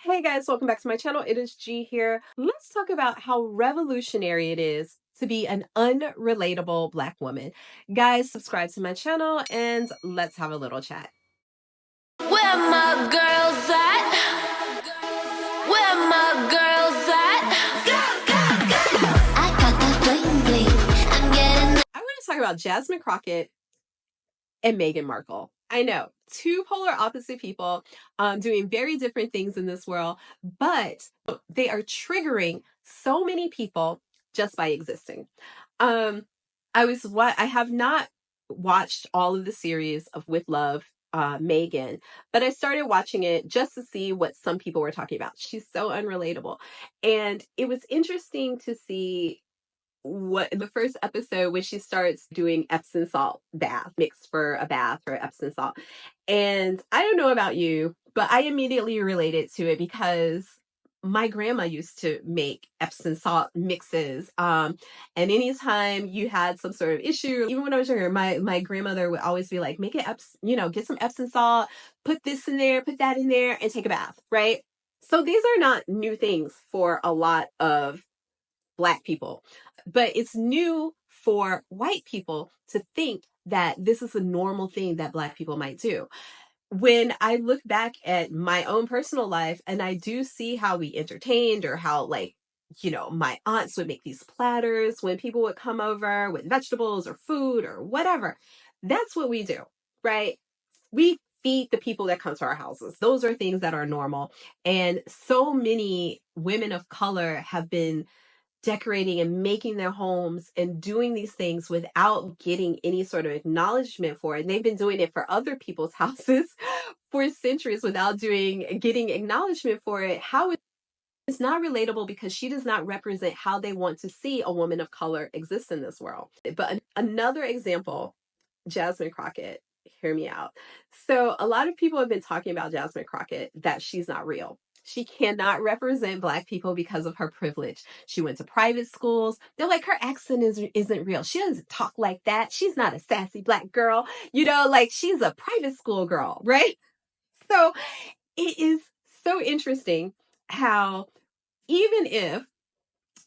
Hey guys, welcome back to my channel. It is G here. Let's talk about how revolutionary it is to be an unrelatable Black woman. Guys, subscribe to my channel and let's have a little chat. Where my girls at? Where my girls at? I got that bling bling. I'm getting. I want to talk about Jasmine Crockett and Meghan Markle. I know, two polar opposite people doing very different things in this world, but they are triggering so many people just by existing. Um, I have not watched all of the series of With Love, Meghan, but I started watching it just to see what some people were talking about. She's so unrelatable. And it was interesting to see what in the first episode when she starts doing Epsom salt bath, mixed for a bath or Epsom salt. And I don't know about you, but I immediately related to it because my grandma used to make Epsom salt mixes. And anytime you had some sort of issue, even when I was younger, my grandmother would always be like, make it get some Epsom salt, put this in there, put that in there, and take a bath, right? So these are not new things for a lot of Black people, but it's new for white people to think that this is a normal thing that Black people might do. When I look back at my own personal life and I do see how we entertained or how, like, my aunts would make these platters when people would come over with vegetables or food or whatever. That's what we do, right? We feed the people that come to our houses. Those are things that are normal. And so many women of color have been decorating and making their homes and doing these things without getting any sort of acknowledgement for it. And they've been doing it for other people's houses for centuries without getting acknowledgement for it. How it's not relatable because she does not represent how they want to see a woman of color exist in this world. But another example, Jasmine Crockett, hear me out. So a lot of people have been talking about Jasmine Crockett, that she's not real. She cannot represent Black people because of her privilege. She went to private schools. They're like, her accent isn't real. She doesn't talk like that. She's not a sassy Black girl. Like she's a private school girl, right? So it is so interesting how even if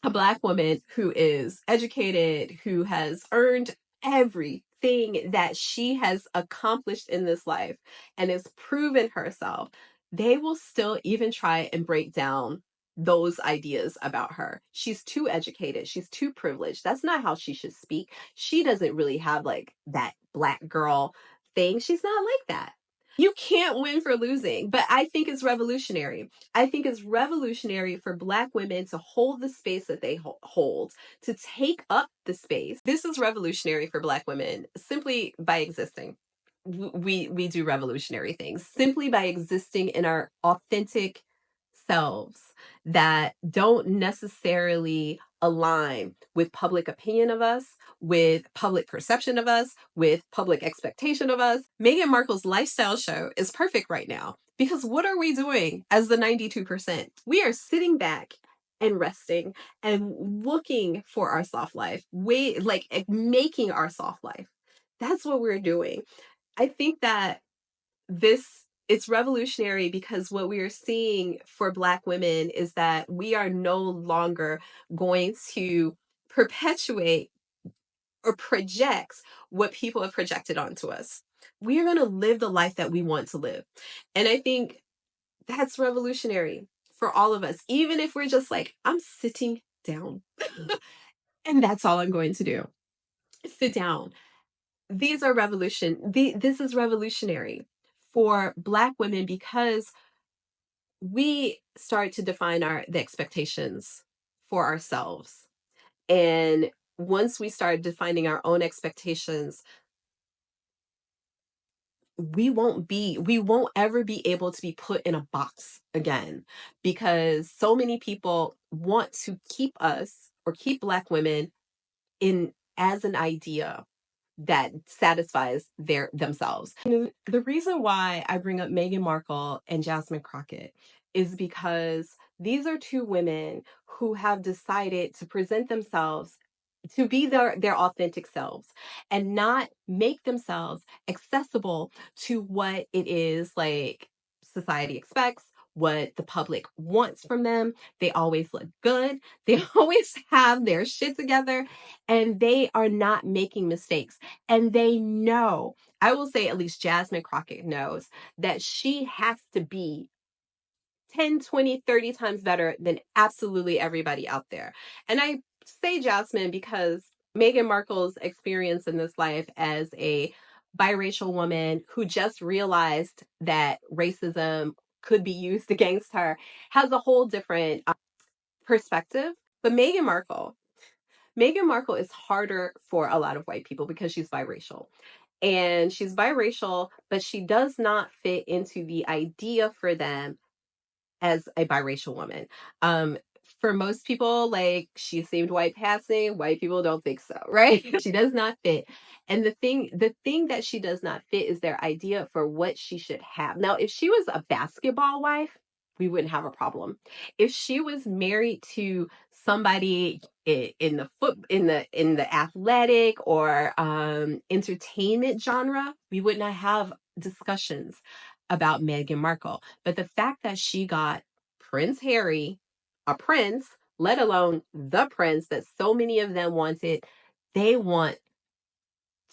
a Black woman who is educated, who has earned everything that she has accomplished in this life and has proven herself, they will still even try and break down those ideas about her. She's too educated. She's too privileged. That's not how she should speak. She doesn't really have like that Black girl thing. She's not like that. You can't win for losing, but I think it's revolutionary. I think it's revolutionary for Black women to hold the space that they hold, to take up the space. This is revolutionary for Black women simply by existing. We do revolutionary things simply by existing in our authentic selves that don't necessarily align with public opinion of us, with public perception of us, with public expectation of us. Meghan Markle's lifestyle show is perfect right now because what are we doing as the 92%? We are sitting back and resting and looking for our soft life, making our soft life. That's what we're doing. I think that it's revolutionary because what we are seeing for Black women is that we are no longer going to perpetuate or project what people have projected onto us. We are going to live the life that we want to live. And I think that's revolutionary for all of us, even if we're just like, I'm sitting down and that's all I'm going to do. Sit down. This is revolutionary for Black women because we start to define the expectations for ourselves. And once we start defining our own expectations, we won't ever be able to be put in a box again, because so many people want to keep us or keep Black women in as an idea that satisfies themselves. The reason why I bring up Meghan Markle and Jasmine Crockett is because these are two women who have decided to present themselves to be their authentic selves and not make themselves accessible to what it is like society expects, what the public wants from them. They always look good. They always have their shit together, and they are not making mistakes. And they know, I will say at least Jasmine Crockett knows that she has to be 10, 20, 30 times better than absolutely everybody out there. And I say Jasmine because Meghan Markle's experience in this life as a biracial woman who just realized that racism could be used against her has a whole different perspective. But Meghan Markle is harder for a lot of white people because she's biracial. And she's biracial, but she does not fit into the idea for them as a biracial woman. For most people, like, she seemed white passing. White people don't think so, right? She does not fit. And the thing that she does not fit is their idea for what she should have. Now, if she was a basketball wife, we wouldn't have a problem. If she was married to somebody in the athletic or entertainment genre, we would not have discussions about Meghan Markle. But the fact that she got Prince Harry, a prince, let alone the prince that so many of them wanted, they want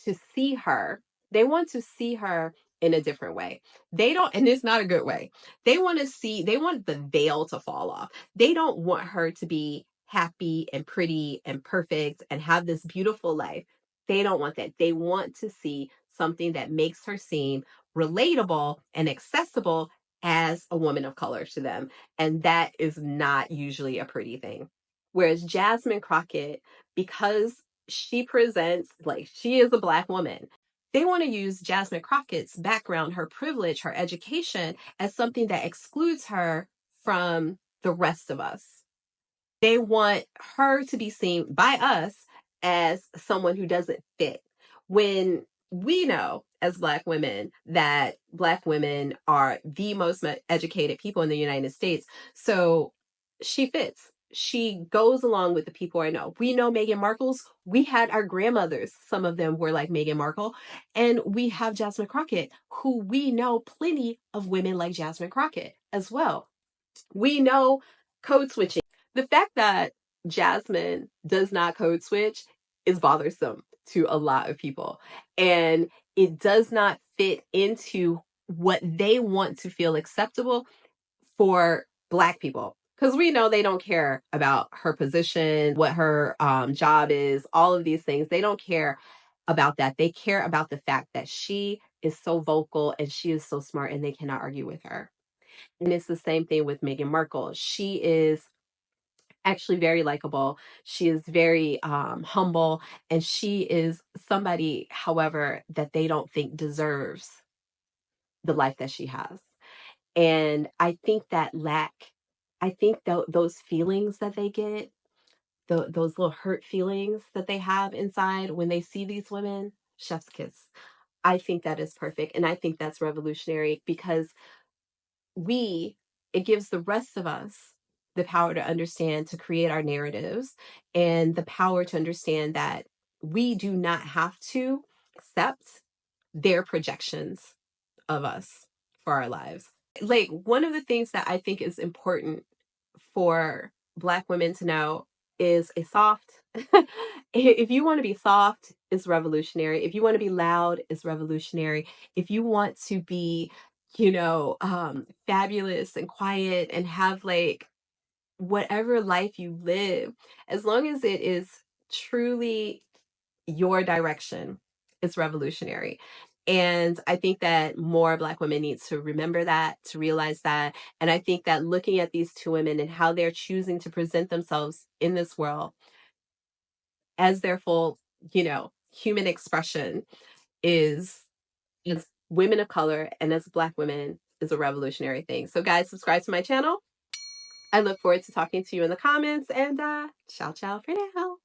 to see her. They want to see her in a different way. They don't, and it's not a good way. They want the veil to fall off. They don't want her to be happy and pretty and perfect and have this beautiful life. They don't want that. They want to see something that makes her seem relatable and accessible as a woman of color to them. And that is not usually a pretty thing. Whereas Jasmine Crockett, because she presents like she is a Black woman, they want to use Jasmine Crockett's background, her privilege, her education as something that excludes her from the rest of us. They want her to be seen by us as someone who doesn't fit. When we know as Black women that Black women are the most educated people in the United States. So she fits. She goes along with the people I know. We know Meghan Markle's. We had our grandmothers. Some of them were like Meghan Markle. And we have Jasmine Crockett, who we know plenty of women like Jasmine Crockett as well. We know code switching. The fact that Jasmine does not code switch is bothersome to a lot of people. And it does not fit into what they want to feel acceptable for Black people. Because we know they don't care about her position, what her job is, all of these things. They don't care about that. They care about the fact that she is so vocal and she is so smart and they cannot argue with her. And it's the same thing with Meghan Markle. She is actually very likable. She is very humble, and she is somebody, however, that they don't think deserves the life that she has. And I think those feelings that they get, those little hurt feelings that they have inside when they see these women, chef's kiss. I think that is perfect. And I think that's revolutionary because it gives the rest of us the power to understand, to create our narratives, and the power to understand that we do not have to accept their projections of us for our lives. Like, one of the things that I think is important for Black women to know is a soft. If you want to be soft, it's revolutionary. If you want to be loud, it's revolutionary. If you want to be, fabulous and quiet and have like whatever life you live, as long as it is truly your direction, it's revolutionary. And I think that more Black women need to remember that, to realize that. And I think that looking at these two women and how they're choosing to present themselves in this world as their full, human expression is as women of color and as Black women is a revolutionary thing. So guys, subscribe to my channel. I look forward to talking to you in the comments, and ciao for now.